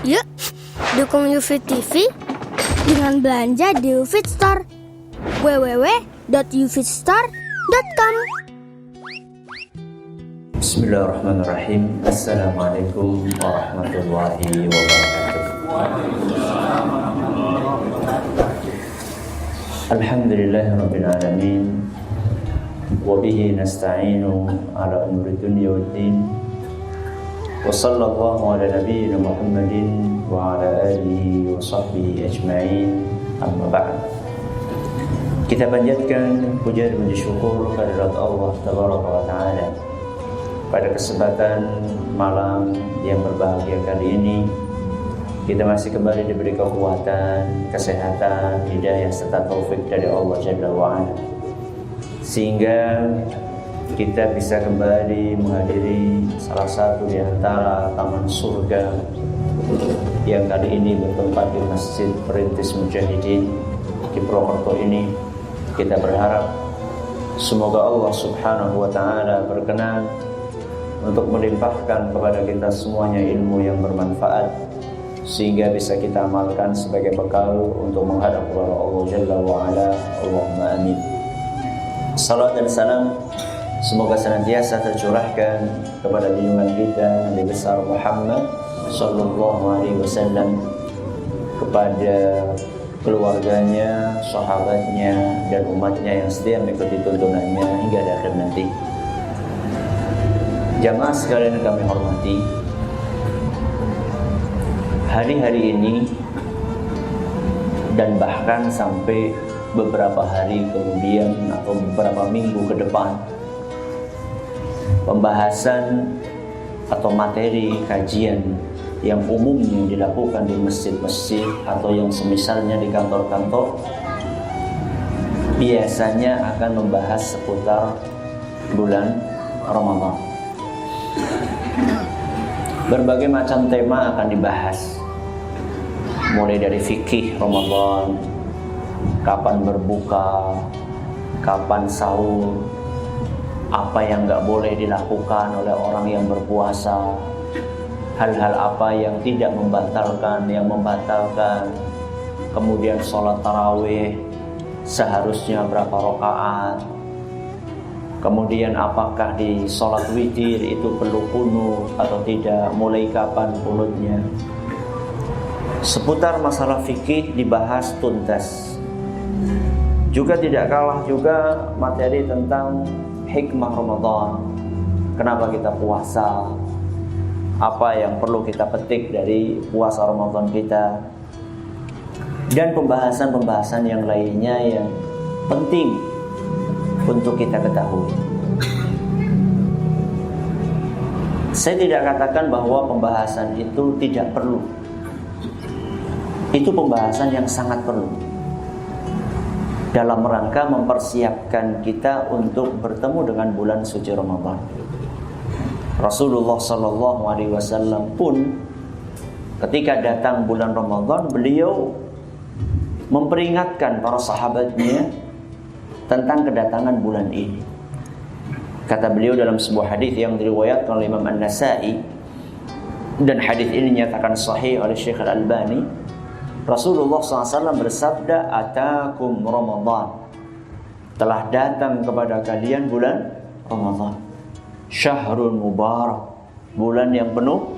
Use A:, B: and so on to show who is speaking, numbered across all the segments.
A: Yuk, dukung UFIT TV dengan belanja di UFIT Store. www.ufitstore.com.
B: Bismillahirrahmanirrahim. Assalamualaikum warahmatullahi wabarakatuh. Alhamdulillahirabbil alamin. Wa bihi nasta'inu ala umuri dunya waddin. Wa sallallahu ala nabiyyina Muhammadin wa ala alihi wa sahbihi ajma'in. Amma ba'd. Kita panjatkan puja dan puji syukur kehadirat Allah Tabaraka wa Ta'ala. Pada kesempatan malam yang berbahagia kali ini, kita masih kembali diberi kekuatan, kesehatan, hidayah serta taufik dari Allah Jalla wa Ala, sehingga kita bisa kembali menghadiri salah satu di antara taman surga yang kali ini bertempat di Masjid Perintis Mujahidin di Purwokerto ini. Kita berharap semoga Allah Subhanahu wa Ta'ala berkenan untuk melimpahkan kepada kita semuanya ilmu yang bermanfaat, sehingga bisa kita amalkan sebagai bekal untuk menghadap kepada Allah Jalla wa Ala. Allahumma amin. Salat dan salam semoga senantiasa tercurahkan kepada junjungan kita Nabi besar Muhammad sallallahu alaihi wasallam, kepada keluarganya, sahabatnya, dan umatnya yang setia mengikuti tuntunannya hingga akhir nanti. Jamaah sekalian yang kami hormati, hari-hari ini dan bahkan sampai beberapa hari kemudian atau beberapa minggu ke depan, pembahasan atau materi kajian yang umumnya dilakukan di masjid-masjid atau yang semisalnya di kantor-kantor biasanya akan membahas seputar bulan Ramadan. Berbagai macam tema akan dibahas, mulai dari fikih Ramadan, kapan berbuka, kapan sahur, apa yang nggak boleh dilakukan oleh orang yang berpuasa, hal-hal apa yang tidak membatalkan, yang membatalkan, kemudian sholat tarawih seharusnya berapa rakaat, kemudian apakah di sholat witir itu perlu qunut atau tidak, mulai kapan qunutnya. Seputar masalah fikih dibahas tuntas. Juga tidak kalah juga materi tentang hikmah Ramadan. Kenapa kita puasa? Apa yang perlu kita petik dari puasa Ramadan kita? Dan pembahasan-pembahasan yang lainnya yang penting untuk kita ketahui. Saya tidak katakan bahwa pembahasan itu tidak perlu. Itu pembahasan yang sangat perlu dalam rangka mempersiapkan kita untuk bertemu dengan bulan suci Ramadan. Rasulullah sallallahu alaihi wasallam pun ketika datang bulan Ramadan, beliau memperingatkan para sahabatnya tentang kedatangan bulan ini. Kata beliau dalam sebuah hadis yang diriwayatkan oleh Imam An-Nasa'i, dan hadis ini dinyatakan sahih oleh Syekh Al-Albani, Rasulullah SAW bersabda, "Atakum Ramadan." Telah datang kepada kalian bulan Ramadan. Syahrun mubarak, bulan yang penuh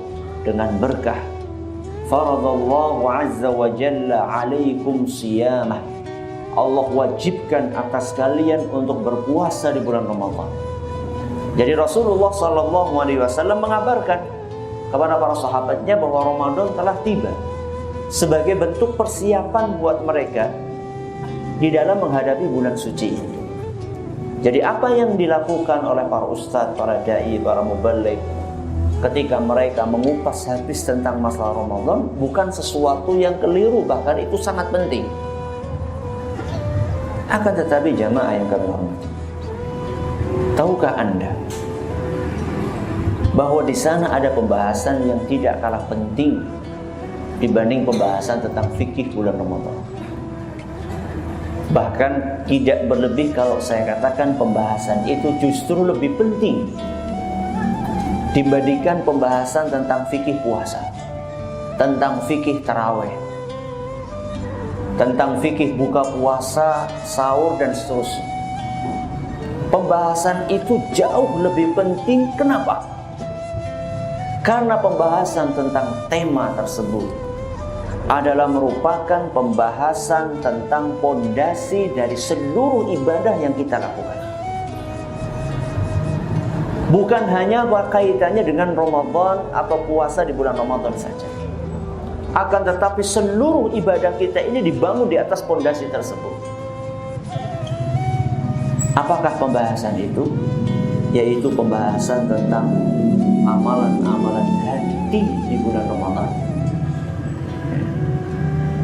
B: dengan berkah. Faradallahu azza wa jalla alaikum siyamah. Allah wajibkan atas kalian untuk berpuasa di bulan Ramadan. Jadi Rasulullah SAW mengabarkan kepada para sahabatnya bahwa Ramadan telah tiba, sebagai bentuk persiapan buat mereka di dalam menghadapi bulan suci ini. Jadi apa yang dilakukan oleh para ustadz, para da'i, para muballigh ketika mereka mengupas habis tentang masalah Ramadan bukan sesuatu yang keliru, bahkan itu sangat penting. Akan tetapi jamaah yang kami hormati, tahukah Anda bahwa di sana ada pembahasan yang tidak kalah penting dibanding pembahasan tentang fikih bulan Ramadan? Bahkan tidak berlebih kalau saya katakan pembahasan itu justru lebih penting dibandingkan pembahasan tentang fikih puasa, tentang fikih taraweh, tentang fikih buka puasa, sahur dan seterusnya. Pembahasan itu jauh lebih penting. Kenapa? Karena pembahasan tentang tema tersebut adalah merupakan pembahasan tentang pondasi dari seluruh ibadah yang kita lakukan. Bukan hanya kaitannya dengan Ramadan atau puasa di bulan Ramadan saja. Akan tetapi seluruh ibadah kita ini dibangun di atas pondasi tersebut. Apakah pembahasan itu? Yaitu pembahasan tentang amalan-amalan hati di bulan Ramadan.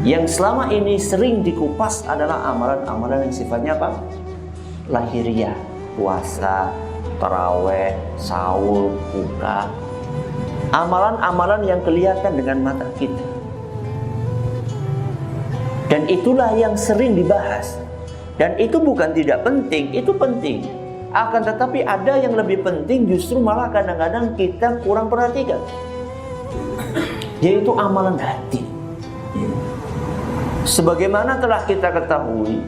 B: Yang selama ini sering dikupas adalah amalan-amalan yang sifatnya apa? Lahiriah, puasa, taraweh, sahur, buka. Amalan-amalan yang kelihatan dengan mata kita. Dan itulah yang sering dibahas. Dan itu bukan tidak penting, itu penting. Akan tetapi ada yang lebih penting, justru malah kadang-kadang kita kurang perhatikan, yaitu amalan hati. Sebagaimana telah kita ketahui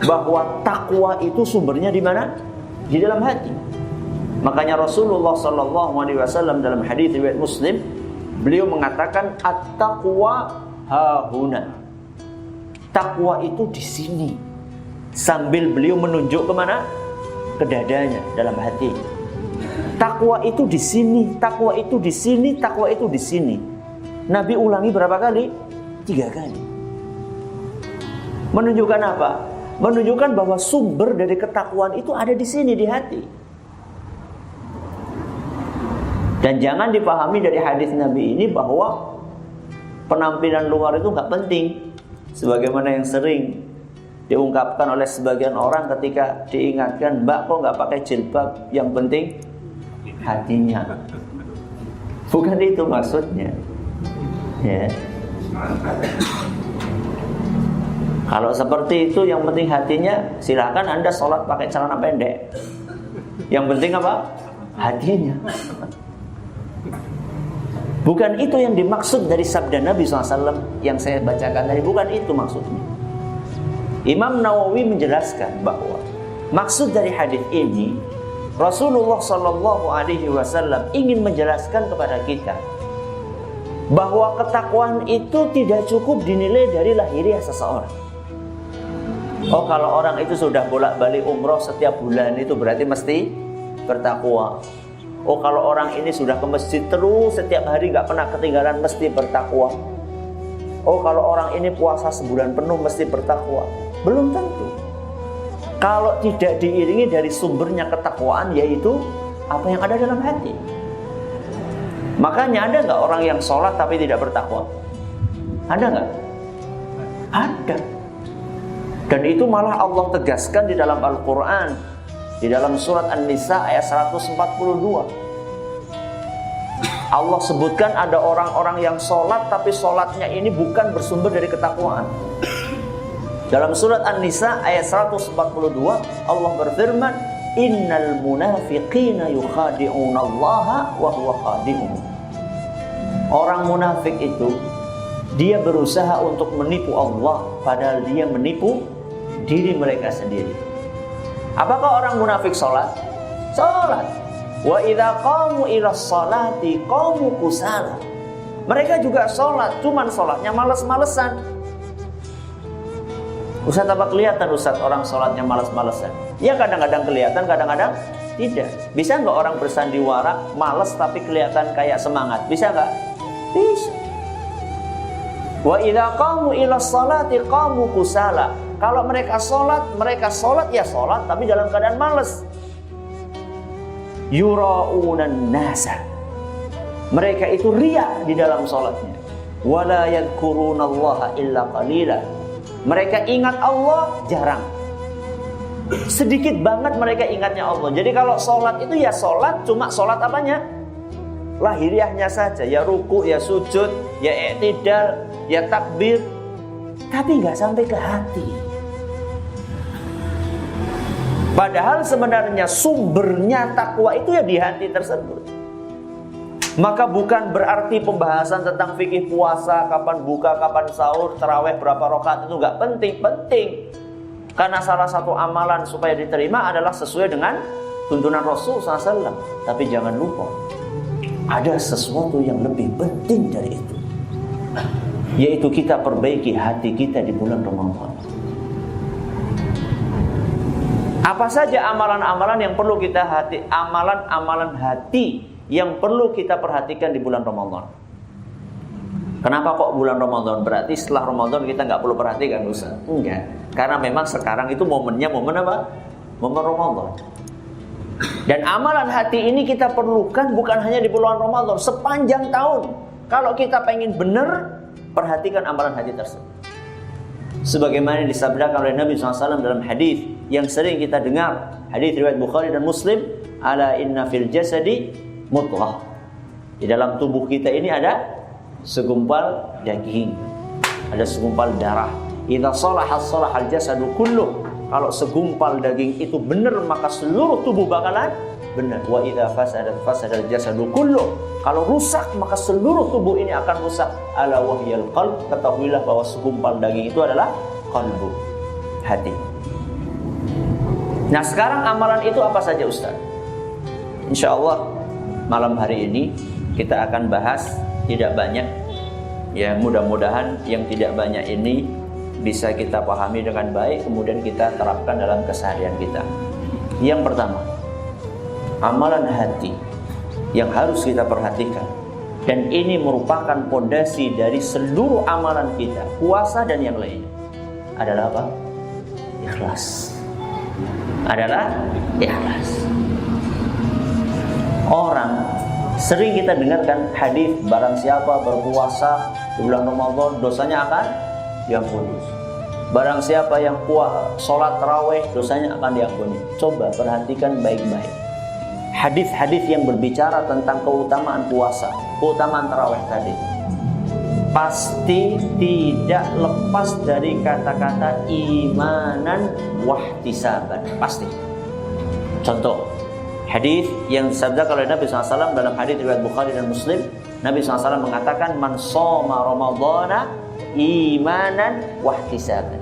B: bahwa takwa itu sumbernya di mana? Di dalam hati. Makanya Rasulullah SAW dalam hadis riwayat Muslim, beliau mengatakan at-taqwa hahuna. Takwa itu di sini. Sambil beliau menunjuk kemana? Ke dadanya, dalam hati. Takwa itu di sini, takwa itu di sini, takwa itu di sini. Nabi ulangi berapa kali? 3 kali. Menunjukkan apa? Menunjukkan bahwa sumber dari ketakwaan itu ada di sini, di hati. Dan jangan dipahami dari hadis Nabi ini bahwa penampilan luar itu nggak penting, sebagaimana yang sering diungkapkan oleh sebagian orang ketika diingatkan, "Mbak, kok nggak pakai jilbab? Yang penting hatinya." Bukan itu maksudnya. Ya. Kalau seperti itu, yang penting hatinya, silakan Anda sholat pakai celana pendek. Yang penting apa? Hatinya. Bukan itu yang dimaksud dari sabda Nabi SAW yang saya bacakan tadi. Bukan itu maksudnya. Imam Nawawi menjelaskan bahwa maksud dari hadis ini, Rasulullah SAW ingin menjelaskan kepada kita bahwa ketakwaan itu tidak cukup dinilai dari lahiriah seseorang. Oh, kalau orang itu sudah bolak-balik umroh setiap bulan, itu berarti mesti bertakwa. Oh, kalau orang ini sudah ke masjid terus setiap hari, gak pernah ketinggalan, mesti bertakwa. Oh, kalau orang ini puasa sebulan penuh, mesti bertakwa. Belum tentu. Kalau tidak diiringi dari sumbernya ketakwaan, yaitu apa yang ada dalam hati. Makanya ada gak orang yang sholat tapi tidak bertakwa? Ada gak? Ada. Dan itu malah Allah tegaskan di dalam Al-Quran, di dalam surat An-Nisa ayat 142. Allah sebutkan ada orang-orang yang sholat, tapi sholatnya ini bukan bersumber dari ketakwaan. Dalam surat An-Nisa ayat 142, Allah berfirman, "Innal munafiqina yukhadi'unallaha wa huwa khadi'uhum." Orang munafik itu, dia berusaha untuk menipu Allah, padahal dia menipu diri mereka sendiri. Apakah orang munafik sholat? Sholat. Wa idza qamu ila sholati qamu kusala. Mereka juga sholat, cuman sholatnya malas-malesan. Ustaz, apa kelihatan Ustaz orang sholatnya malas-malesan? Ya kadang-kadang kelihatan, kadang-kadang tidak. Bisa nggak orang bersandiwara malas tapi kelihatan kayak semangat? Bisa nggak? Bisa. Wa idza qamu ila sholati qamu kusala. Kalau mereka sholat ya sholat, tapi dalam keadaan malas. Yura'unan nasa. Mereka itu riya di dalam sholatnya. Wala yadhkurunallaha illa qalila. Mereka ingat Allah jarang. Sedikit banget mereka ingatnya Allah. Jadi kalau sholat itu ya sholat, cuma sholat apanya? Lahiriahnya saja. Ya ruku, ya sujud, ya i'tidal, ya takbir. Tapi nggak sampai ke hati. Padahal sebenarnya sumbernya takwa itu ya di hati tersebut. Maka bukan berarti pembahasan tentang fikih puasa, kapan buka, kapan sahur, taraweh berapa rakaat itu nggak penting. Penting. Karena salah satu amalan supaya diterima adalah sesuai dengan tuntunan Rasul SAW. Tapi jangan lupa, ada sesuatu yang lebih penting dari itu, yaitu kita perbaiki hati kita di bulan Ramadan. Apa saja amalan-amalan yang perlu kita amalan-amalan hati yang perlu kita perhatikan di bulan Ramadan? Kenapa kok bulan Ramadan? Berarti setelah Ramadan kita nggak perlu perhatikan, Ustaz? Enggak. Karena memang sekarang itu momennya momen apa? Momen Ramadan. Dan amalan hati ini kita perlukan bukan hanya di bulan Ramadan, sepanjang tahun. Kalau kita pengen benar, perhatikan amalan hati tersebut. Sebagaimana disabdakan oleh Nabi SAW dalam hadis yang sering kita dengar, hadis riwayat Bukhari dan Muslim, ala inna fil jasadi mudghah. Di dalam tubuh kita ini ada segumpal daging, ada segumpal darah. Idza salahat salahal jasadu kulluh. Kalau segumpal daging itu benar, maka seluruh tubuh bakalan benar. Wa idza fasadat fasadal jasadu kulluh. Kalau rusak, maka seluruh tubuh ini akan rusak. Ala wahyal qalb. Ketahuilah bahwa segumpal daging itu adalah qalbu, hati. Nah, sekarang amalan itu apa saja, Ustaz? Insyaallah malam hari ini kita akan bahas tidak banyak. Ya, mudah-mudahan yang tidak banyak ini bisa kita pahami dengan baik, kemudian kita terapkan dalam keseharian kita. Yang pertama, amalan hati yang harus kita perhatikan, dan ini merupakan pondasi dari seluruh amalan kita, puasa dan yang lainnya, adalah apa? Ikhlas. Adalah ikhlas. Orang sering kita dengarkan hadis, barang siapa berpuasa di bulan Ramadan dosanya akan diampuni. Barang siapa yang sholat tarawih dosanya akan diampuni. Coba perhatikan baik-baik hadis-hadis yang berbicara tentang keutamaan puasa, keutamaan tarawih tadi. Pasti tidak lepas dari kata-kata imanan wahtisaban. Pasti. Contoh hadis yang disabdakan oleh Nabi SAW dalam hadis riwayat Bukhari dan Muslim. Nabi SAW mengatakan, man shoma ramadhana imanan wahtisaban.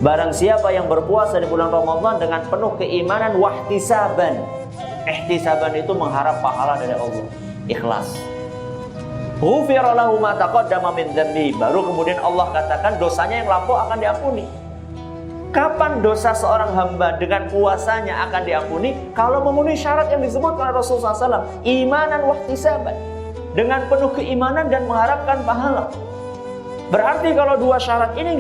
B: Barang siapa yang berpuasa di bulan Ramadan dengan penuh keimanan, wahtisaban. Ihtisaban itu mengharap pahala dari Allah. Ikhlas. Ghufira lahu ma taqaddama min dzambi. Baru kemudian Allah katakan dosanya yang lampau akan diampuni. Kapan dosa seorang hamba dengan puasanya akan diampuni? Kalau memenuhi syarat yang disebut oleh Rasulullah SAW, imanan wahtisaban, dengan penuh keimanan dan mengharapkan pahala. Berarti kalau dua syarat ini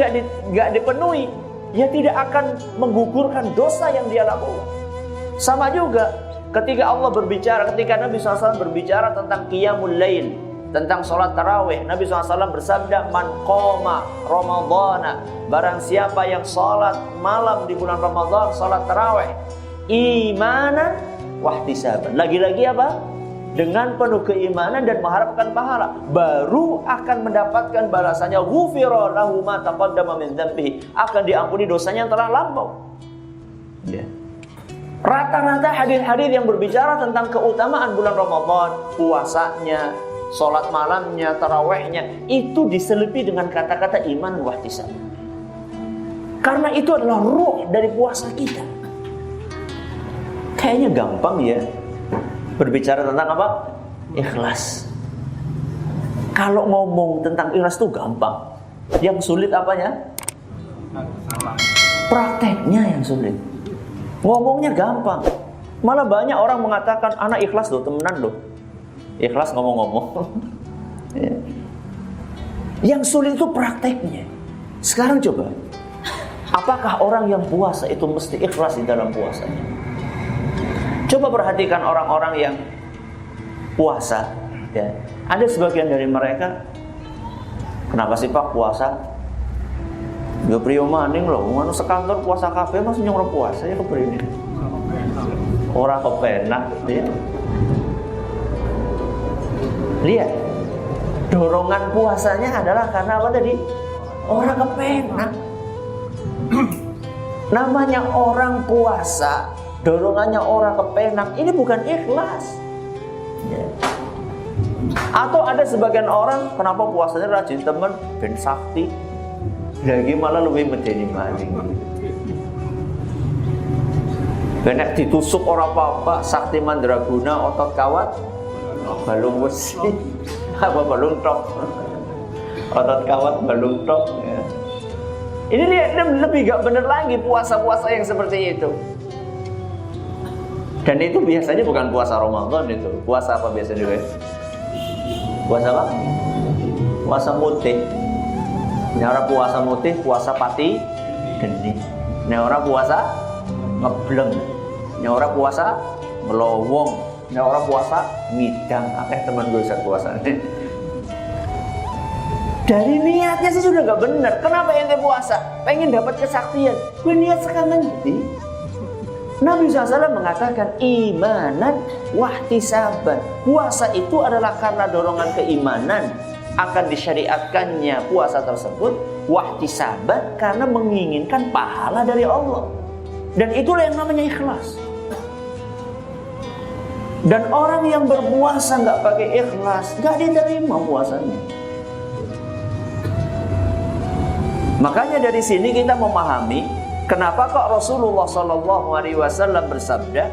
B: nggak dipenuhi, ya tidak akan menggugurkan dosa yang dia lakukan. Sama juga ketika Allah berbicara, ketika Nabi SAW berbicara tentang qiyamul lail, tentang sholat tarawih, Nabi SAW bersabda, man qoma ramadhana, barang siapa yang sholat malam di bulan Ramadan, sholat tarawih, imanan wahtisaban. Lagi-lagi apa? Dengan penuh keimanan dan mengharapkan pahala, baru akan mendapatkan balasannya. Ghufira lahu ma taqaddama min dzambihi, akan diampuni dosanya yang telah lampau. Ya. Rata-rata hadis-hadis yang berbicara tentang keutamaan bulan Ramadan, puasanya, sholat malamnya, tarawihnya, itu diselipi dengan kata-kata iman wahtisab. Karena itu adalah ruh dari puasa kita. Kayaknya gampang ya berbicara tentang apa? Ikhlas. Kalau ngomong tentang ikhlas itu gampang. Yang sulit apanya? Prakteknya yang sulit. Ngomongnya gampang. Malah banyak orang mengatakan, anak ikhlas loh, temenan loh. Ikhlas ngomong-ngomong. Yang sulit itu prakteknya. Sekarang coba, apakah orang yang puasa itu mesti ikhlas di dalam puasanya? Coba perhatikan orang-orang yang puasa, ya. Ada sebagian dari mereka, kenapa sih Pak puasa? Ya priyo maning loh, ngono sekantor puasa kabeh masih nyong puasa ya keprene. Ora kepenak, ya. Lihat, dorongan puasanya adalah karena apa tadi? Orang kepenak. Namanya orang puasa, dorongannya orang kepenak, ini bukan ikhlas. Ya. Atau ada sebagian orang kenapa puasanya rajin temen ben sakti, lagi malah lebih medeni maling. Benek ditusuk orang apa-apa, sakti mandraguna, otot kawat, balung besi, apa balung tok, otot kawat, balung tok. Ya. Ini lebih gak bener lagi puasa-puasa yang seperti itu. Dan itu biasanya bukan puasa Ramadan itu. Puasa apa biasanya juga? Puasa apa? Puasa mutih. Ini orang puasa mutih, puasa pati geni. Ini orang puasa ngebleng. Ini orang puasa ngelowong. Ini orang puasa ngidang. Akeh teman gue bisa puasa. Dari niatnya sih sudah gak benar. Kenapa ente puasa? Pengen dapat kesaktian. Gue niat sekarang jadi. Nabi SAW mengatakan imanan wahtisaban. Puasa itu adalah karena dorongan keimanan akan disyariatkannya puasa tersebut. Wahtisaban karena menginginkan pahala dari Allah. Dan itulah yang namanya ikhlas. Dan orang yang berpuasa gak pakai ikhlas, gak diterima puasanya. Makanya dari sini kita memahami kenapa kok Rasulullah SAW bersabda,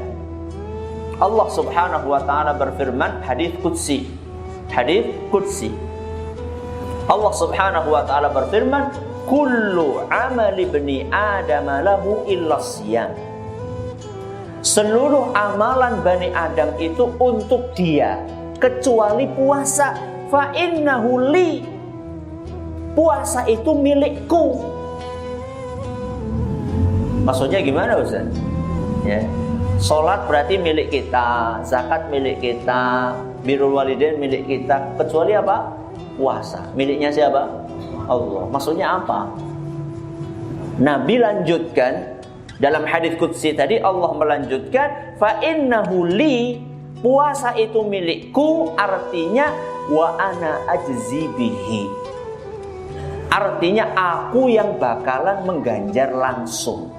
B: Allah Subhanahu wa taala berfirman, hadis qudsi. Hadis qudsi. Allah Subhanahu wa taala berfirman, kullu amali ibni Adam lahu illa shiyam. Seluruh amalan Bani Adam itu untuk dia kecuali puasa. Fa innahu li. Puasa itu milikku. Maksudnya gimana Ustaz? Ya. Salat berarti milik kita, zakat milik kita, birrul walidain milik kita, kecuali apa? Puasa. Miliknya siapa? Allah. Maksudnya apa? Nabi lanjutkan dalam hadis qudsi tadi, Allah melanjutkan fa innahu li, puasa itu milikku, artinya wa ana ajzi bihi. Artinya aku yang bakalan mengganjar langsung.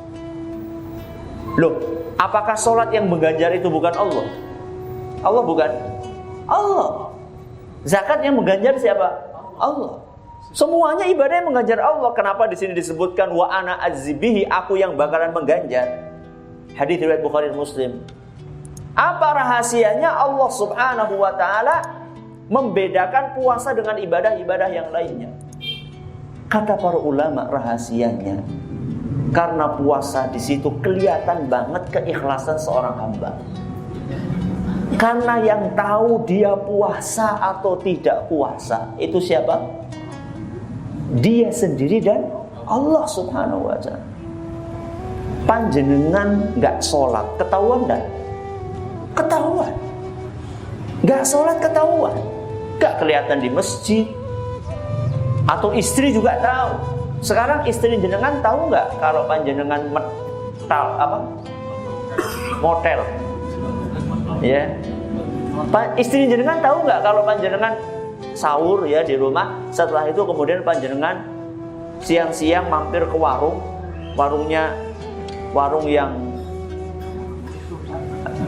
B: Loh, apakah sholat yang mengganjar itu bukan Allah? Allah bukan? Allah. Zakat yang mengganjar siapa? Allah. Semuanya ibadah yang mengganjar Allah. Kenapa di sini disebutkan wa ana azzibihi, aku yang bakalan mengganjar? Hadis riwayat Bukhari dan Muslim. Apa rahasianya Allah Subhanahu wa taala membedakan puasa dengan ibadah-ibadah yang lainnya? Kata para ulama rahasianya, karena puasa di situ kelihatan banget keikhlasan seorang hamba. Karena yang tahu dia puasa atau tidak puasa itu siapa? Dia sendiri dan Allah Subhanahu wa taala. Panjenengan enggak sholat ketahuan dan ketahuan. Enggak sholat ketahuan. Enggak kelihatan di masjid. Atau istri juga tahu. Sekarang istri jenengan tahu nggak kalau panjenengan motel, ya? Istri jenengan tahu nggak kalau panjenengan sahur ya di rumah. Setelah itu kemudian panjenengan siang-siang mampir ke warung yang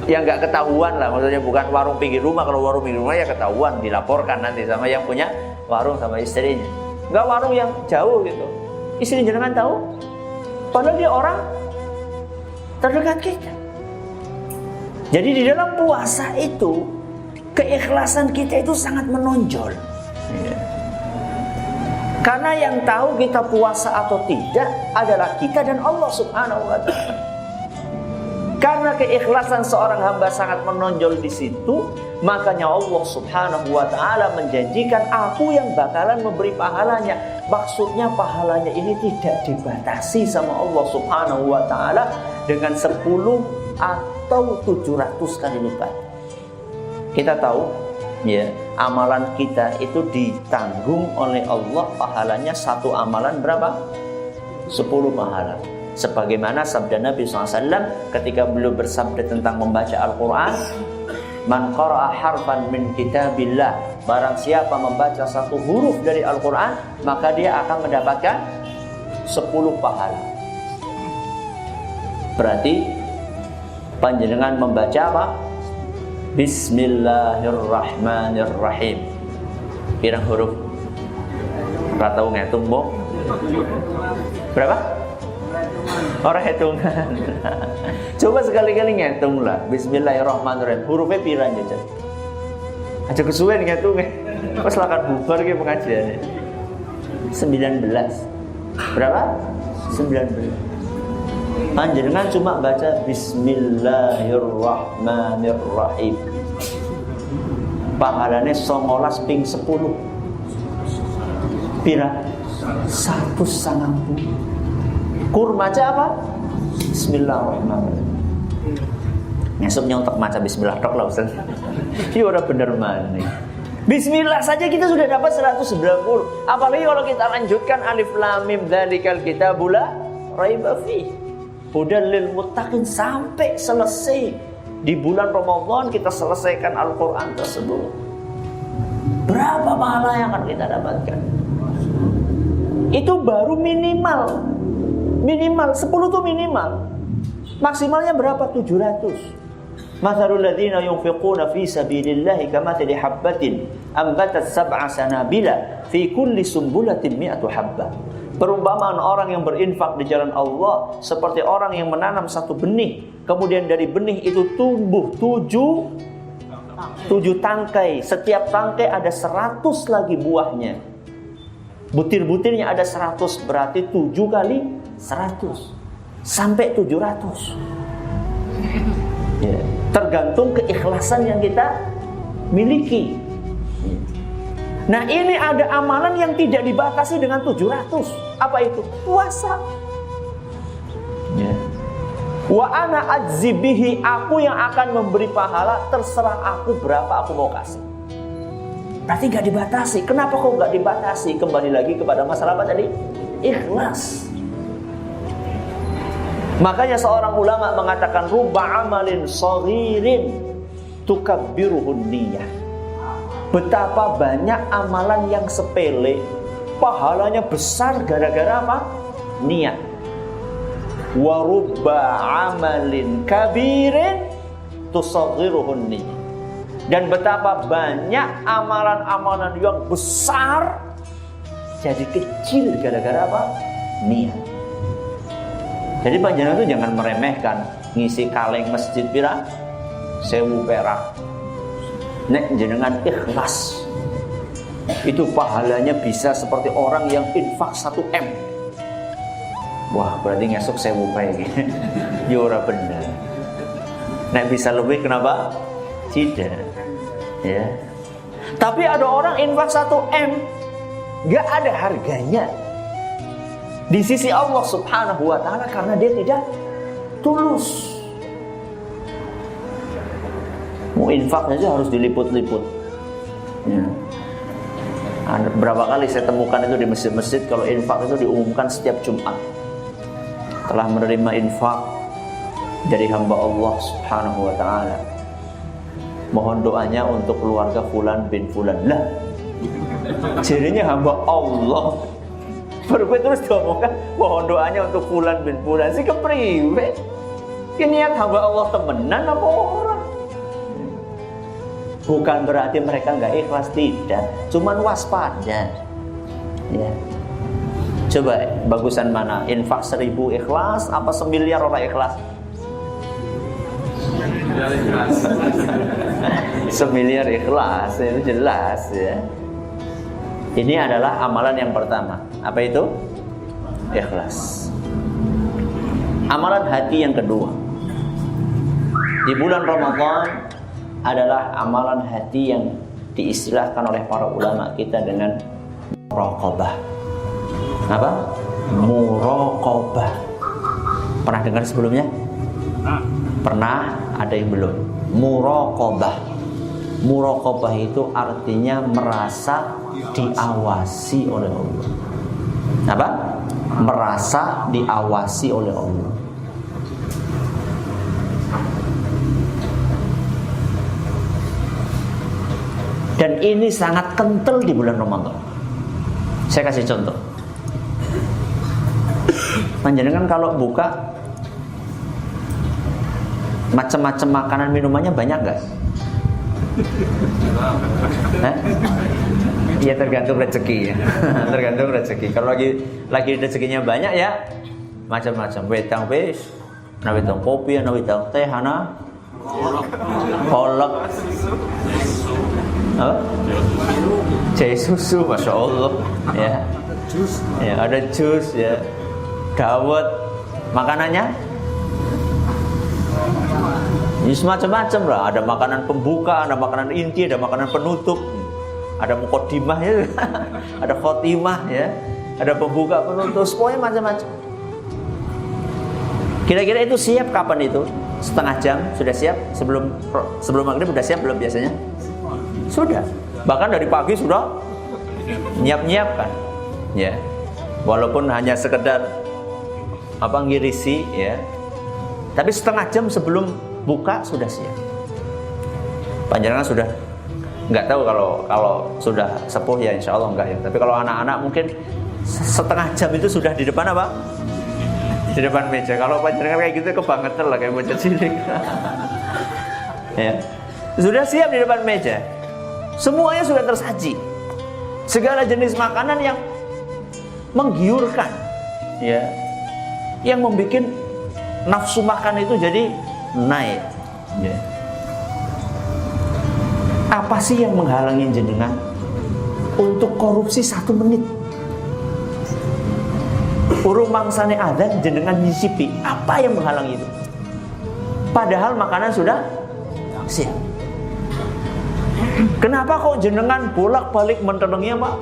B: nggak ketahuan lah, maksudnya bukan warung pinggir rumah. Kalau warung pinggir rumah ya ketahuan, dilaporkan nanti sama yang punya warung sama istrinya. Nggak warung yang jauh gitu, istri jenengan tahu, padahal dia orang terdekat kita. Jadi di dalam puasa itu keikhlasan kita itu sangat menonjol. Karena yang tahu kita puasa atau tidak adalah kita dan Allah Subhanahu wa taala. Karena keikhlasan seorang hamba sangat menonjol di situ, makanya Allah Subhanahu wa taala menjanjikan aku yang bakalan memberi pahalanya. Maksudnya pahalanya ini tidak dibatasi sama Allah Subhanahu wa taala dengan 10 atau 700 kali lipat. Kita tahu ya, amalan kita itu ditanggung oleh Allah, pahalanya satu amalan berapa? 10 pahala. Sebagaimana sabda Nabi SAW ketika beliau bersabda tentang membaca Al-Quran, man qara'a harfan min kitabillah, barang siapa membaca satu huruf dari Al-Quran, maka dia akan mendapatkan 10 pahala. Berarti panjenengan membaca apa? Bismillahirrahmanirrahim. Pirang huruf? Ora tau ngitung mbok. Berapa? Ora hitungan. Coba sekali-kali ngitung lah. Bismillahirrahmanirrahim. Hurufnya pirang jajan? Aja kesuwen ngitung. Pas lakan bubar ki pengajiane. 19. Berapa? 19. Panjenengan cuma baca Bismillahirrahmanirrahim. Pahalane 19 ping 10. Pira? 190. Kur maca apa? Bismillahirrahmanirrahim. Ngesuk nyontek maca bismillah tok lah Ustaz. Iki ora bener maneh. Bismillah saja kita sudah dapat 190. Apalagi kalau kita lanjutkan alif lam mim dzalikal kitabul la raiba fihi. Hudan lil muttaqin sampai selesai di bulan Ramadan kita selesaikan Al-Quran tersebut. Berapa pahala yang akan kita dapatkan? Itu baru minimal 10 itu minimal. Maksimalnya berapa? 700. Mathalul ladzina yunfiquna fi sabilillahi kamathali habbatin ambatat sab'a sanabila fi kulli sumbulatin mi'atu habbah. Perumpamaan orang yang berinfak di jalan Allah seperti orang yang menanam satu benih, kemudian dari benih itu tumbuh 7 tangkai. Setiap tangkai ada 100 lagi buahnya. Butir-butirnya ada 100, berarti 7 kali 100 sampai 700. Ya, tergantung keikhlasan yang kita miliki. Nah, ini ada amalan yang tidak dibatasi dengan 700. Apa itu? Puasa. Ya. Wa ana ajzibihi, aku yang akan memberi pahala, terserah aku berapa aku mau kasih. Berarti gak dibatasi. Kenapa kok gak dibatasi? Kembali lagi kepada masalah apa tadi? Ikhlas. Makanya seorang ulama mengatakan rubba amalin shaghirin tukabbiruhun niyah. Betapa banyak amalan yang sepele pahalanya besar gara-gara apa? Niat. Wa rubba amalin kabirin tusaghiruhun niyah. Dan betapa banyak amalan-amalan yang besar jadi kecil gara-gara apa? Niat. Jadi panjenengan itu jangan meremehkan ngisi kaleng masjid pira 1000 perak. Nek jenengan ikhlas, itu pahalanya bisa seperti orang yang infak 1 M. Wah, berarti ngesuk 1000 perak. Ya ora bener. Nek bisa lebih kenapa? Tidak. Ya. Tapi ada orang infak 1 M, gak ada harganya di sisi Allah Subhanahu wa ta'ala karena dia tidak tulus. Mau infak saja harus diliput-liput. Ya. Berapa kali saya temukan itu di masjid-masjid, kalau infak itu diumumkan setiap Jumat. Telah menerima infak dari hamba Allah Subhanahu wa ta'ala. Mohon doanya untuk keluarga Fulan bin Fulan. Lah, jadinya hamba Allah. Baru terus diomongkan, mohon doanya untuk Fulan bin Fulan. Si kepriwe? Ini yang hamba Allah temenan apa orang? Bukan berarti mereka nggak ikhlas, tidak. Cuman waspada. Ya. Coba bagusan mana? Infak 1000 ikhlas, apa 1.000.000 orang ikhlas? 1.000.000 ikhlas, itu jelas ya. Ini adalah amalan yang pertama. Apa itu? Ikhlas. Amalan hati yang kedua. Di bulan Ramadan adalah amalan hati yang diistilahkan oleh para ulama kita dengan muraqabah. Apa? Muraqabah. Pernah dengar sebelumnya? Pernah? Ada yang belum? Muraqabah. Muraqabah itu artinya merasa diawasi oleh Allah. Apa? Merasa diawasi oleh Allah. Dan ini sangat kental di bulan Ramadan. Saya kasih contoh. Panjenengan kalau buka macam-macam makanan minumannya banyak gak? Hah? Ya tergantung rezeki ya. Tergantung rezeki. Kalau lagi rezekinya banyak ya macam-macam. Wedang wis, ana wedang kopi, ana wedang teh, ana kolak. Apa? Jahe susu, masya Allah. Ya. Ya, ada jus ya. Dawet. Makanannya ini semacam-macam lah. Ada makanan pembuka, ada makanan inti, ada makanan penutup, ada muqaddimah ya, ada khotimah ya, ada pembuka, penutup, semuanya macam-macam. Kira-kira itu siap kapan itu? Setengah jam sudah siap? Sebelum maghrib sudah siap belum biasanya? Sudah. Bahkan dari pagi sudah nyiap-nyiapkan. Ya. Walaupun hanya sekedar ngirisi ya. Tapi setengah jam sebelum buka sudah siap. Panjenengan sudah nggak tahu kalau sudah sepuh ya insya Allah enggak ya. Tapi kalau anak-anak mungkin setengah jam itu sudah di depan apa? Di depan meja. Kalau panjenengan kayak gitu kebangetan lah kayak bocah cilik. Ya. Sudah siap di depan meja. Semuanya sudah tersaji. Segala jenis makanan yang menggiurkan ya. Yang membuat nafsu makan itu jadi naik ya. Apa sih yang menghalangi jenengan untuk korupsi 1 menit? Urung mangsane adzan jenengan nyicipi. Apa yang menghalangi itu? Padahal makanan sudah siap. Kenapa kok jenengan bolak-balik mentenengnya, Pak?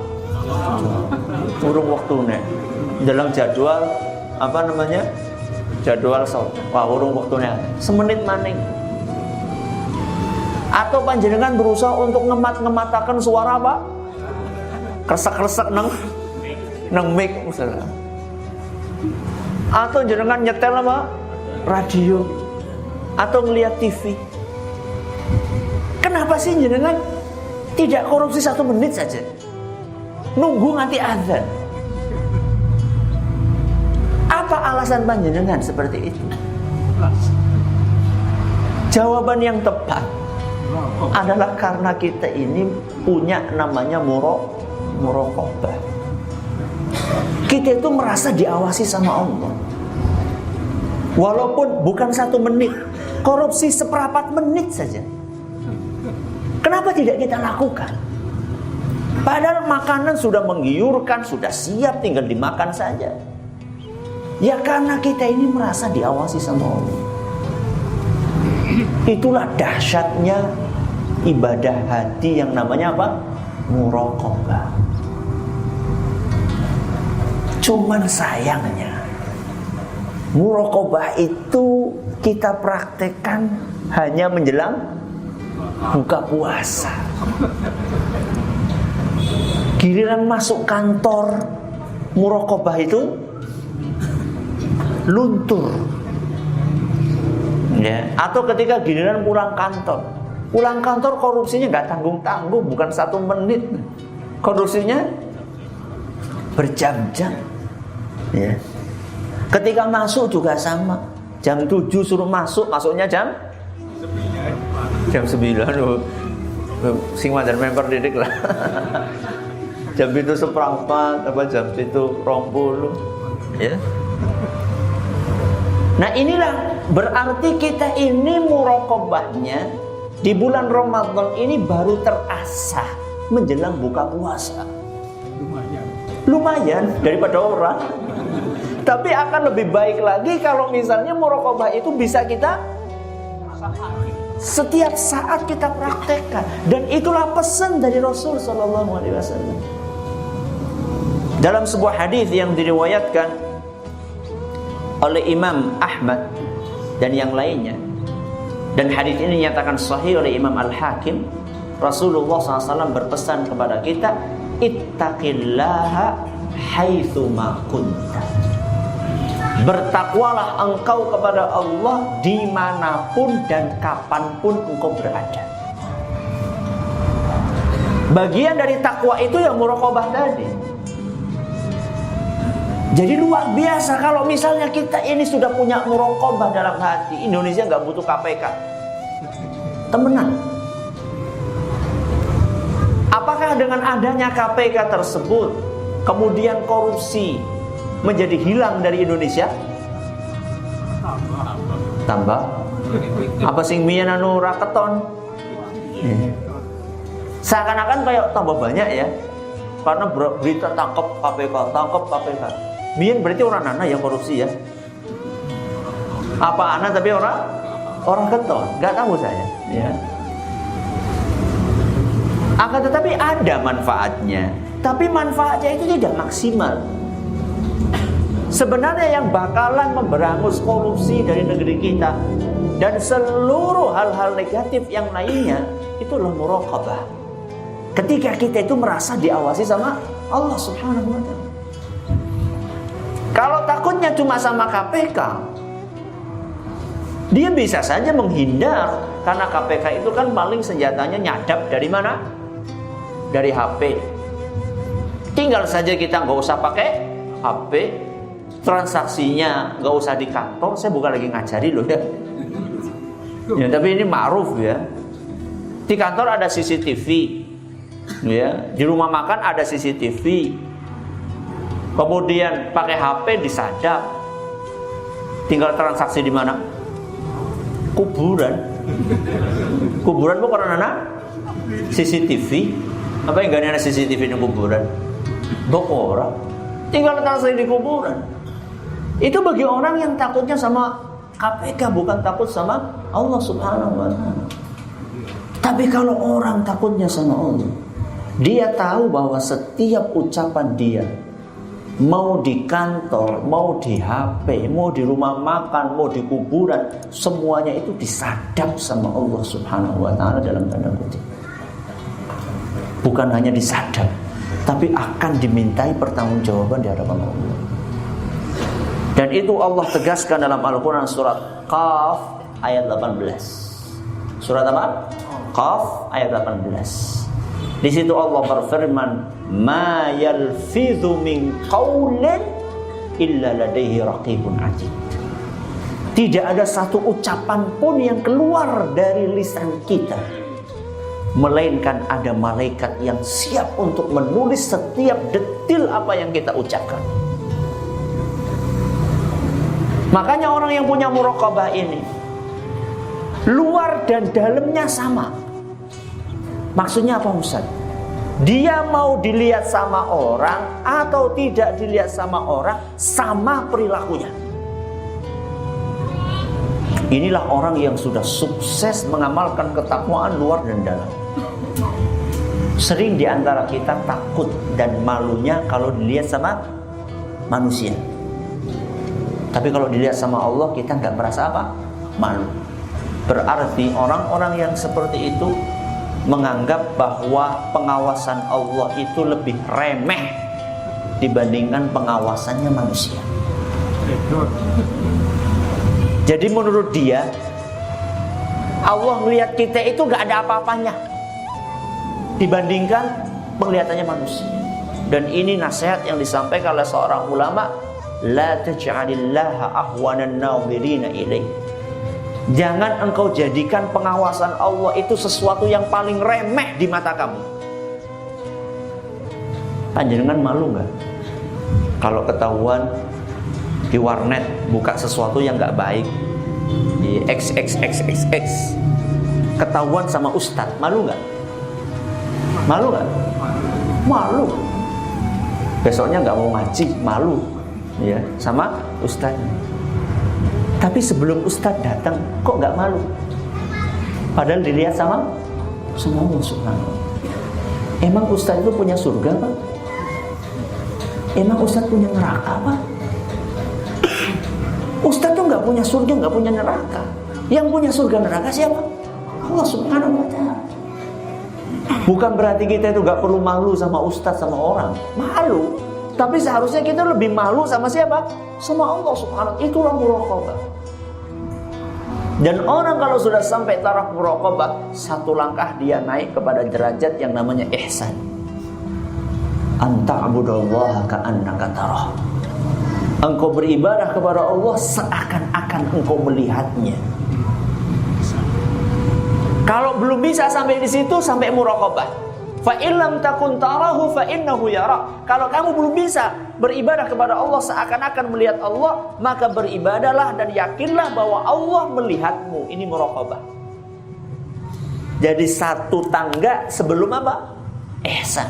B: Urung waktune. Dalam jadwal jadwal urung waktunya semenit maning. Atau panjenengan berusaha untuk ngemat-ngematakan suara apa? Kresek-kresek nang mic misalnya. Atau jenengan nyetel apa? Radio. Atau ngelihat TV. Kenapa sih jenengan tidak korupsi 1 menit saja? Nunggu nganti azan. Apa alasan panjenengan seperti itu? Jawaban yang tepat adalah karena kita ini punya namanya muraqabah. Kita itu merasa diawasi sama Allah. Walaupun bukan 1 menit, korupsi seperempat menit saja. Kenapa tidak kita lakukan? Padahal makanan sudah menggiurkan, sudah siap, tinggal dimakan saja. Ya karena kita ini merasa diawasi sama Allah. Itulah dahsyatnya ibadah hati yang namanya apa? Muraqabah. Cuman sayangnya muraqabah itu kita praktekkan hanya menjelang buka puasa. Giliran masuk kantor, muraqabah itu luntur. Ya, atau ketika giliran pulang kantor korupsinya nggak tanggung-tanggung, bukan 1 menit, korupsinya berjam-jam. Ya. Ketika masuk juga sama, jam 7 suruh masuknya jam 9. Sing mandan member didik lah. Jam itu 1/4 apa jam itu 20. Ya. Nah inilah berarti kita ini muraqabahnya di bulan Ramadan ini baru terasa menjelang buka puasa. Lumayan daripada orang. Tapi akan lebih baik lagi kalau misalnya muraqabah itu bisa kita setiap saat kita praktekkan. Dan itulah pesan dari Rasul SAW. Dalam sebuah hadis yang diriwayatkan oleh Imam Ahmad dan yang lainnya, dan hadis ini dinyatakan sahih oleh Imam Al-Hakim, Rasulullah SAW berpesan kepada kita, ittaqillaha haitsu ma kunta. Bertakwalah engkau kepada Allah dimanapun dan kapanpun engkau berada. Bagian dari takwa itu yang muraqabah tadi. Jadi luar biasa kalau misalnya kita ini sudah punya muraqabah dalam hati. Indonesia nggak butuh KPK. Temenan. Apakah dengan adanya KPK tersebut kemudian korupsi menjadi hilang dari Indonesia? Tambah. Apa sing mian anu raketon? Seakan-akan kayak tambah banyak ya. Karena berita tangkap KPK. Mian berarti orang anak yang korupsi ya. Apa anak tapi orang keton? Gak tahu saya. Ya. Akan tetapi ada manfaatnya. Tapi manfaatnya itu tidak maksimal. Sebenarnya yang bakalan memberangus korupsi dari negeri kita dan seluruh hal-hal negatif yang lainnya itulah muraqabah. Ketika kita itu merasa diawasi sama Allah Subhanahu wa ta'ala. Kalau takutnya cuma sama KPK, dia bisa saja menghindar karena KPK itu kan paling senjatanya nyadap dari mana? Dari HP. Tinggal saja kita nggak usah pakai HP, transaksinya nggak usah di kantor. Saya bukan lagi ngajari loh ya. Ya, tapi ini ma'ruf ya. Di kantor ada CCTV, ya. Di rumah makan ada CCTV. Kemudian pakai HP disadap. Tinggal transaksi di mana? Kuburan. Kuburan bukan anak CCTV. Apa yang gak ada CCTV di kuburan? Orang. Tinggal transaksi di kuburan. Itu bagi orang yang takutnya sama KPK, bukan takut sama Allah Subhanahu wa ta'ala. Tapi kalau orang takutnya sama Allah, dia tahu bahwa setiap ucapan dia, mau di kantor, mau di HP, mau di rumah makan, mau di kuburan, semuanya itu disadap sama Allah Subhanahu wa ta'ala dalam tanda kutip. Bukan hanya disadap, tapi akan dimintai pertanggungjawaban di hadapan Allah. Dan itu Allah tegaskan dalam Al-Quran surat Qaf ayat 18. Surat apa? Qaf ayat 18. Di situ Allah berfirman, "Ma yalfidhu min qaulin illa ladaihi raqibun atid." Tidak ada satu ucapan pun yang keluar dari lisan kita, melainkan ada malaikat yang siap untuk menulis setiap detil apa yang kita ucapkan. Makanya orang yang punya muraqabah ini, luar dan dalamnya sama. Maksudnya apa Ustaz? Dia mau dilihat sama orang atau tidak dilihat sama orang, sama perilakunya. Inilah orang yang sudah sukses mengamalkan ketakwaan luar dan dalam. Sering di antara kita takut dan malunya kalau dilihat sama manusia. Tapi kalau dilihat sama Allah, kita nggak merasa apa? Malu. Berarti orang-orang yang seperti itu menganggap bahwa pengawasan Allah itu lebih remeh dibandingkan pengawasannya manusia. Jadi menurut dia, Allah melihat kita itu nggak ada apa-apanya dibandingkan penglihatannya manusia. Dan ini nasihat yang disampaikan oleh seorang ulama, la taj'alillaha ahwanan nadhirina ilaih. Jangan engkau jadikan pengawasan Allah itu sesuatu yang paling remeh di mata kamu. Panjenengan malu nggak kalau ketahuan di warnet buka sesuatu yang nggak baik, di XXXXX, ketahuan sama ustadz, malu nggak? Malu nggak? Malu. Besoknya nggak mau ngaji, malu, ya, sama ustadznya. Tapi sebelum ustadz datang, kok nggak malu? Padahal dilihat sama Allah Subhanahu. Emang ustadz itu punya surga, Pak? Emang ustadz punya neraka, Pak? Ustadz tuh nggak punya surga, nggak punya neraka. Yang punya surga neraka siapa? Allah Subhanahu wa ta'ala. Bukan berarti kita itu nggak perlu malu sama ustadz, sama orang. Malu. Tapi seharusnya kita lebih malu sama siapa? Sama Allah Subhanahu wa ta'ala. Itulah muraqabah. Dan orang kalau sudah sampai taraf muraqabah, satu langkah dia naik kepada derajat yang namanya ihsan. Anta'budallaha ka'annaka tarah. Engkau beribadah kepada Allah seakan-akan engkau melihatnya. Kalau belum bisa sampai di situ, sampai muraqabah, Fa illam takun tarahu fa innahu yara. Kalau kamu belum bisa beribadah kepada Allah seakan-akan melihat Allah, maka beribadahlah dan yakinlah bahwa Allah melihatmu. Ini muraqabah. Jadi satu tangga sebelum apa? Ihsan.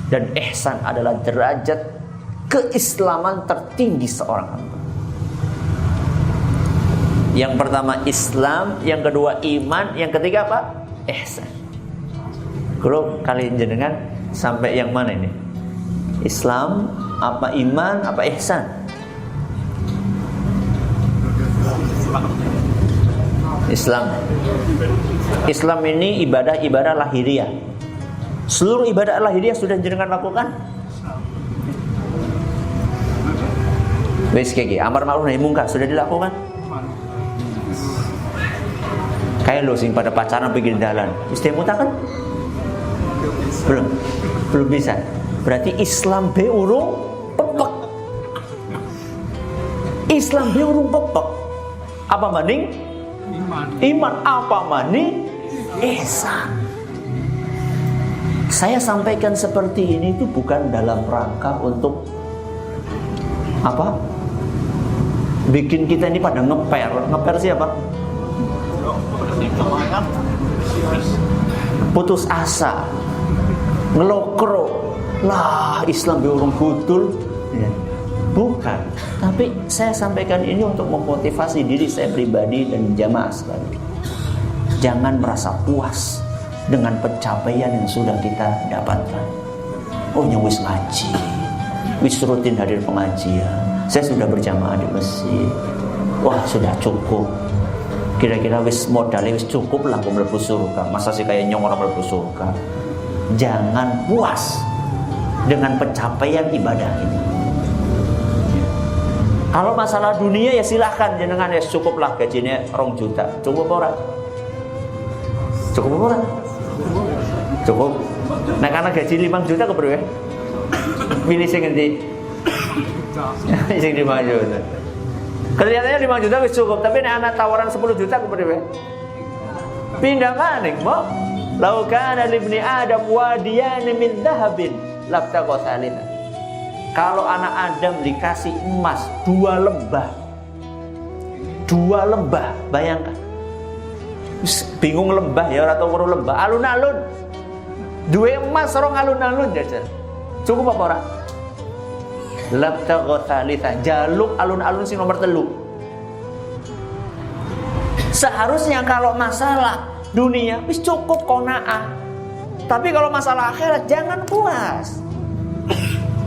B: Dan ihsan adalah derajat keislaman tertinggi seorang hamba. Yang pertama Islam, yang kedua iman, yang ketiga apa? Ihsan. Kalau kalian jenengan sampai yang mana ini? Islam, apa iman, apa ihsan? Islam. Islam ini ibadah lahiriah. Seluruh ibadah lahiriah sudah jenengan lakukan? Wis kiki, amar ma'ruf nahi mungkar sudah dilakukan? Kayak lo sing pada pacaran pinggir jalan, istimewa kan? Belum bisa. Berarti Islam be urung pepek. Islam be urung pepek. Apa maning? Iman. Apa maning? Ihsan. Saya sampaikan seperti ini itu bukan dalam rangka untuk apa? Bikin kita ini pada ngeper. Ngeper siapa? Putus asa, ngelokro lah Islam diurung gudul ya. Bukan. Tapi saya sampaikan ini untuk memotivasi diri saya pribadi dan jamaah sekalian. Jangan merasa puas dengan pencapaian yang sudah kita dapatkan. Oh wis ngaji, wis rutin hadir pengajian, saya sudah berjamaah di masjid, wah sudah cukup. Kira-kira wis modalnya wis cukup lah aku mlebu surga. Masa sih kayak nyong orang mlebu surga? Jangan puas dengan pencapaian ibadah ini. Kalau masalah dunia ya silahkan jenengan ya cukuplah gajinya 2 juta. Cukup apa ora? Cukup apa ora? Cukup. Nah karena gaji 5 juta kepriwe? Pilih sing endi? Sing 5 juta. Kelihatannya 5 juta wis cukup, tapi nek anak tawaran 10 juta kepriwe? Pindah maning, Mbok. Lau kana libni Adam wadiyan min dhahabin labtaqa salita. Kalau anak Adam dikasih emas 2 lembah. 2 lembah, bayangkan. Bingung lembah ya ora tau weruh lembah, alun-alun. Duwe emas rong alun-alun jajan. Cukup apa ora? Labtaqa salita, jaluk alun-alun sing nomor 3. Seharusnya kalau masalah dunia wis cukup qanaah. Tapi kalau masalah akhirat jangan puas.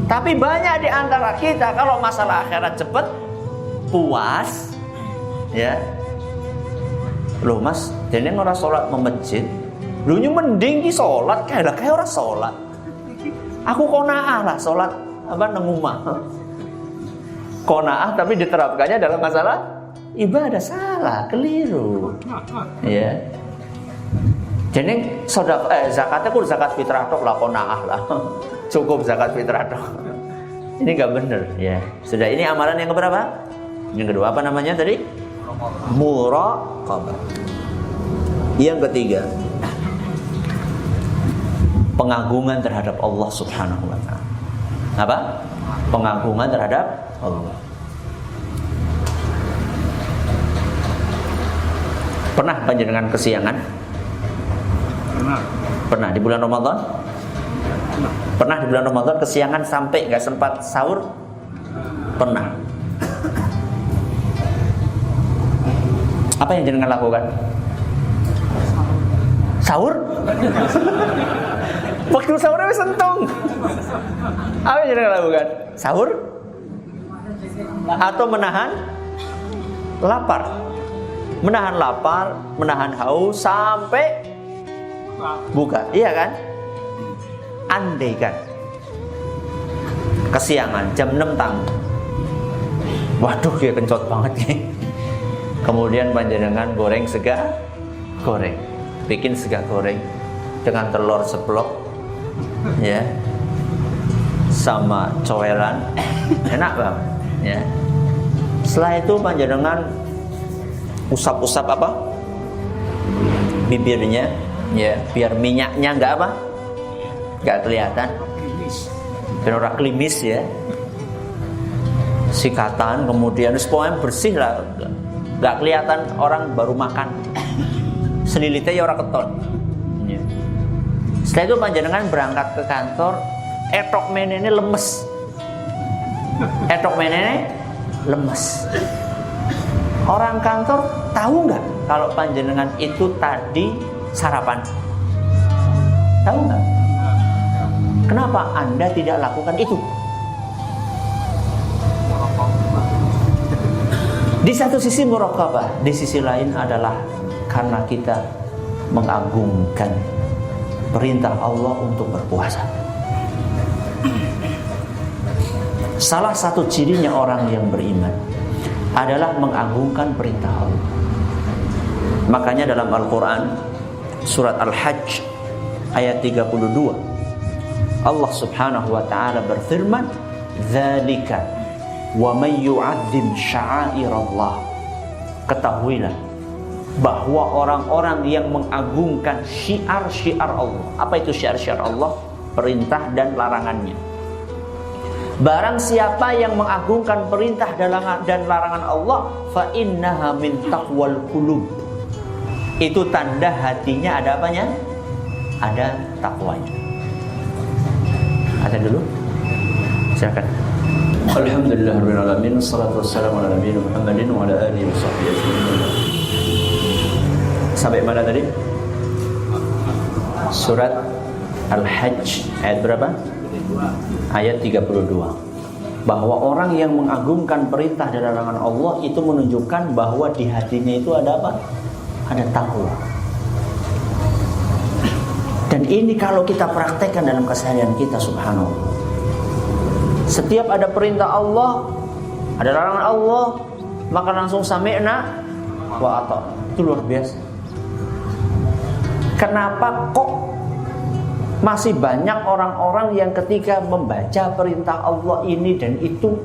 B: Tapi banyak di antara kita kalau masalah akhirat cepet puas, ya. Loh Mas, dene ora salat nang masjid. Lho mending ki salat kae ora salat. Aku qanaah lah salat apa nang omah. Qanaah tapi diterapkannya dalam masalah ibadah salah, keliru. Ya. Jadi zakatnya kudu zakat fitrah tok lah qanaah lah. Cukup zakat fitrah tok. Ini enggak benar ya. Sudah, ini amalan yang keberapa? Yang kedua apa namanya tadi? Muraqabah. Yang ketiga, pengagungan terhadap Allah Subhanahu wa taala. Apa? Pengagungan terhadap Allah. Pernah panjenengan kesiangan? Pernah di bulan Ramadan? Pernah di bulan Ramadan kesiangan sampai nggak sempat sahur? Pernah. Apa yang jenengan lakukan? Sahur? Waktu sahurnya wis entong. Apa yang jenengan lakukan? Sahur? Atau menahan lapar? Menahan lapar, menahan haus sampai buka, iya kan? Andai kan kesiangan jam 6 tang. Waduh, dia kencot banget nih. Kemudian panjenengan goreng sega goreng. Bikin sega goreng dengan telur ceplok ya. Sama cowelan. Enak banget ya. Setelah itu panjenengan usap-usap apa? Bibirnya ya, biar minyaknya enggak apa? Nggak kelihatan. Ben ora klimis ya. Sikatan kemudian pokoknya bersih lah. Nggak kelihatan orang baru makan. Selilitnya ya orang keton. Ya. Setelah itu panjenengan berangkat ke kantor, etok menene lemes. Etok menene lemes. Orang kantor tahu nggak kalau panjenengan itu tadi sarapan? Tahu nggak? Kenapa Anda tidak lakukan itu? Di satu sisi muraqabah, di sisi lain adalah karena kita mengagungkan perintah Allah untuk berpuasa. Salah satu cirinya orang yang beriman adalah mengagungkan perintah Allah. Makanya dalam Al-Quran surat Al-Hajj ayat 32 Allah subhanahu wa ta'ala berfirman, "Dzalika wa may yu'azzim sya'airallah." Ketahuilah bahwa orang-orang yang mengagungkan syiar-syiar Allah. Apa itu syiar-syiar Allah? Perintah dan larangannya. Barang siapa yang mengagungkan perintah dan larangan Allah, fa innaha min taqwal qulub. Itu tanda hatinya ada apanya? Ada takwanya. Ada dulu. Silakan. Alhamdulillahirabbil alamin, wassalatu wassalamu ala nabiyina Muhammadin wa ala alihi washabbihi ajma'in. Sampai mana tadi? Surat Al-Hajj ayat berapa? Ayat 32. Bahwa orang yang mengagungkan perintah dan larangan Allah itu menunjukkan bahwa di hatinya itu ada apa? Ada takwa. Dan ini kalau kita praktekkan dalam keseharian kita, subhanallah. Setiap ada perintah Allah, ada larangan Allah, maka langsung sami'na wa ata'na. Itu luar biasa. Kenapa kok masih banyak orang-orang yang ketika membaca perintah Allah ini dan itu,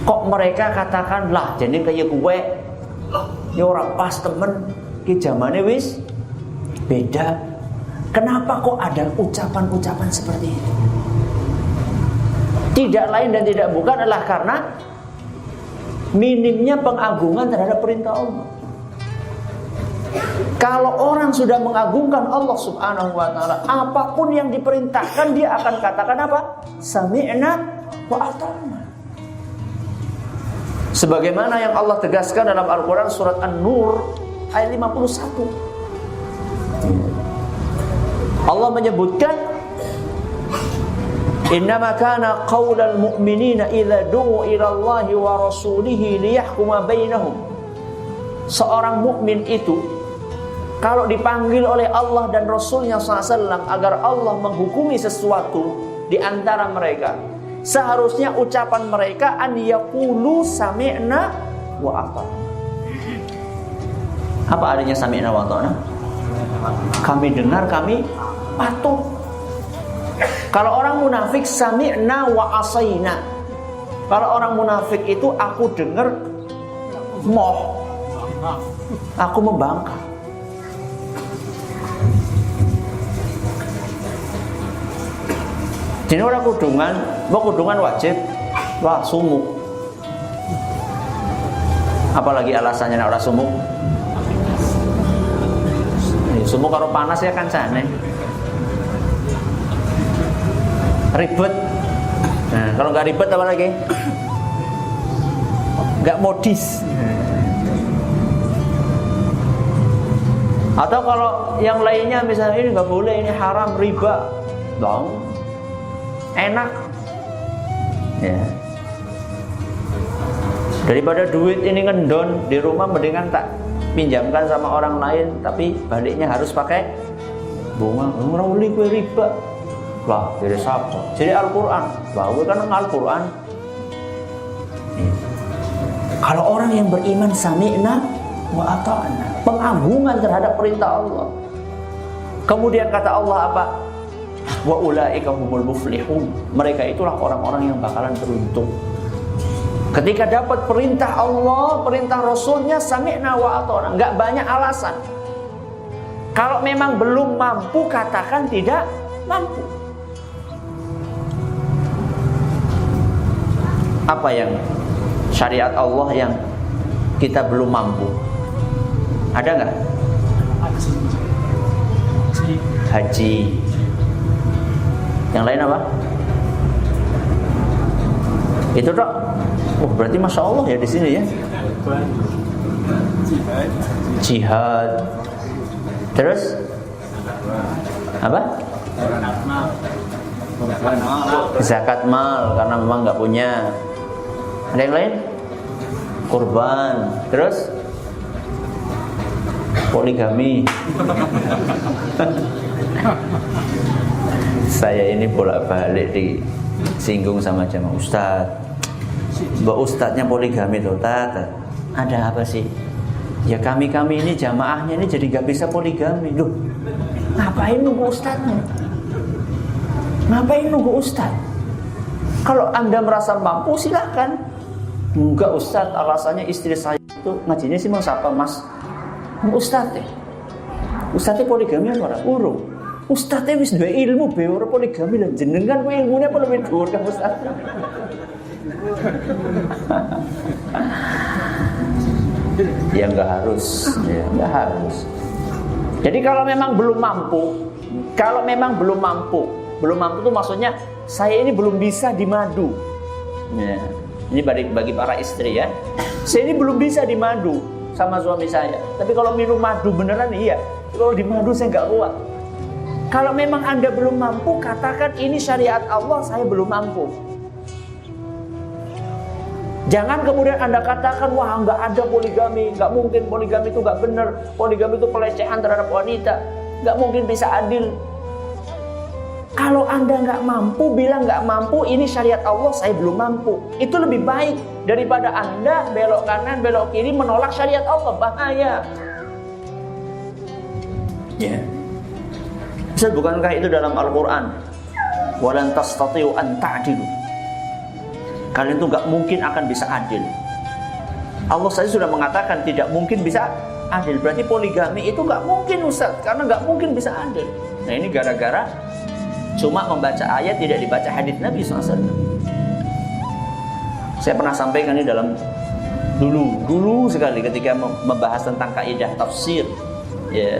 B: kok mereka katakan lah jadi kayak gue ya orang pas temen ki zamane wis beda. Kenapa kok ada ucapan-ucapan seperti itu? Tidak lain dan tidak bukan adalah karena minimnya pengagungan terhadap perintah Allah. Kalau orang sudah mengagungkan Allah subhanahu wa ta'ala, apapun yang diperintahkan dia akan katakan apa? Sami'na wa ata'na. Sebagaimana yang Allah tegaskan dalam Al-Quran surat An-Nur ayat 51. Allah menyebutkan, innama kana qaulal mu'minina idza du'u ila Allahi wa rasulihi liyahkuma bainahum. Seorang mukmin itu kalau dipanggil oleh Allah dan Rasulnya SAW agar Allah menghukumi sesuatu di antara mereka, seharusnya ucapan mereka an yaqulu sami'na wa ata'na. Apa artinya sami'na wa ata'na? Kami dengar, kami patuh. Kalau orang munafik sami'na wa asaina. Kalau orang munafik itu aku dengar moh, aku membangkang. Jadi orang kudungan wajib, wah sumuk. Apalagi alasannya nak orang sumuk? Sumuk kalau panas ya kan sana. Ribet. Nah, kalau nggak ribet apa lagi? Nggak modis. Atau kalau yang lainnya misalnya ini nggak boleh, ini haram, riba, dong. Enak ya. Daripada duit ini ngendon di rumah, mendingan tak pinjamkan sama orang lain, tapi baliknya harus pakai bunga. Orang beli kue riba lah, dari siapa? Jadi Al-Quran bahwa kan Al-Quran ya. Kalau orang yang beriman sami'na wa ata'na, pengagungan terhadap perintah Allah. Kemudian kata Allah apa? Wa ulaika humul muflihun. Mereka itulah orang-orang yang bakalan beruntung. Ketika dapat perintah Allah, perintah Rasulnya, sami'na wa ata'na. Enggak banyak alasan. Kalau memang belum mampu, katakan tidak mampu. Apa yang syariat Allah yang kita belum mampu? Ada nggak? Haji. Yang lain apa? Itu dok. Oh, berarti masya Allah ya di sini ya. Jihad. Terus apa? Zakat mal karena memang nggak punya. Ada yang lain? Kurban. Terus poligami. Saya ini bolak-balik disinggung sama jamaah ustaz. Mbak ustadznya poligami tuh, ada apa sih? Ya kami ini jamaahnya ini jadi gak bisa poligami. Loh, ngapain nunggu ustadznya? Ngapain nunggu ustadz? Kalau anda merasa mampu silahkan. Enggak ustadz, alasannya istri saya itu ngajinya sih mau siapa mas? Ustadz Ustadz poligami apa? Urung. Ustadz wis duwe ilmu be ora poligami lan jenengan kuwi ilmune apa luwih dhuwur kan ustadz? Ya enggak harus. Jadi kalau memang belum mampu itu maksudnya saya ini belum bisa dimadu. Ya, ini bagi para istri ya. Saya ini belum bisa dimadu sama suami saya. Tapi kalau minum madu beneran iya. Kalau dimadu saya nggak kuat. Kalau memang anda belum mampu, katakan ini syariat Allah, saya belum mampu. Jangan kemudian anda katakan, wah nggak ada poligami, nggak mungkin poligami itu nggak benar, poligami itu pelecehan terhadap wanita, nggak mungkin bisa adil. Kalau anda nggak mampu, bilang nggak mampu, ini syariat Allah, saya belum mampu. Itu lebih baik daripada anda belok kanan, belok kiri, menolak syariat Allah, bahaya. Ya. Misal bukankah itu dalam Al-Quran? Walan tastati'u an ta'dilu. Kalian tuh nggak mungkin akan bisa adil. Allah saja sudah mengatakan tidak mungkin bisa adil. Berarti poligami itu nggak mungkin Ustaz, karena nggak mungkin bisa adil. Nah ini gara-gara cuma membaca ayat, tidak dibaca hadits Nabi SAW. Saya pernah sampaikan ini dalam dulu sekali ketika membahas tentang kaidah tafsir, ya,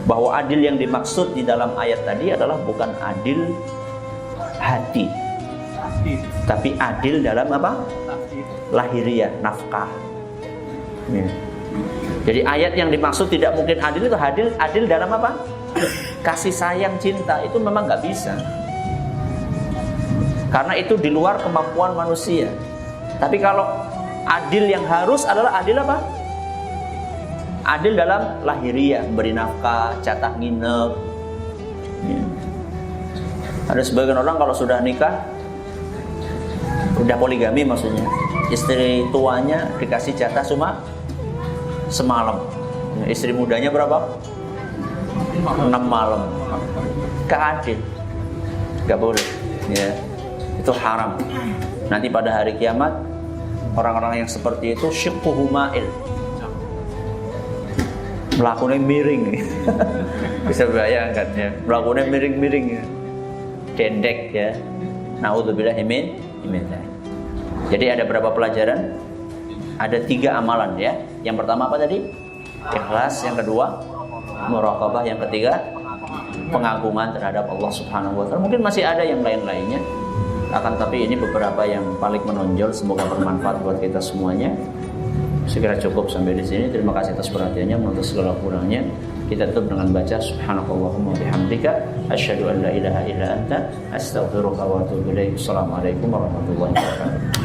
B: bahwa adil yang dimaksud di dalam ayat tadi adalah bukan adil hati, tapi adil dalam apa? Lahiriah, nafkah. Ya. Jadi ayat yang dimaksud tidak mungkin adil itu adil dalam apa? Kasih sayang, cinta, itu memang nggak bisa. Karena itu di luar kemampuan manusia. Tapi kalau adil yang harus adalah adil apa? Adil dalam lahiriah, beri nafkah, jatah nginep. Ya. Ada sebagian orang kalau sudah nikah, udah poligami maksudnya, istri tuanya dikasih jatah cuma semalam. Ya, istri mudanya berapa? 6 malam. Gak adil, gak boleh. Ya. Itu haram. Nanti pada hari kiamat, orang-orang yang seperti itu syiqquhu ma'il, melakukannya miring. Bisa bayangkan ya, melakukannya miring-miring ya. Dendek ya. Na'udzubillah min dzalik. Jadi ada berapa pelajaran? Ada 3 amalan ya. Yang pertama apa tadi? Ikhlas. Yang kedua muraqabah. Yang ketiga pengagungan terhadap Allah Subhanahu wa taala. Mungkin masih ada yang lain-lainnya. Akan tapi ini beberapa yang paling menonjol. Semoga bermanfaat buat kita semuanya. Segera cukup sampai di sini. Terima kasih atas perhatiannya. Menutup segala kurangnya, kita tutup dengan baca subhanakallahumma bihamdika asyhadu an la ilaha illa anta astaghfiruka wa atubu ilaik. Assalamualaikum warahmatullahi wabarakatuh.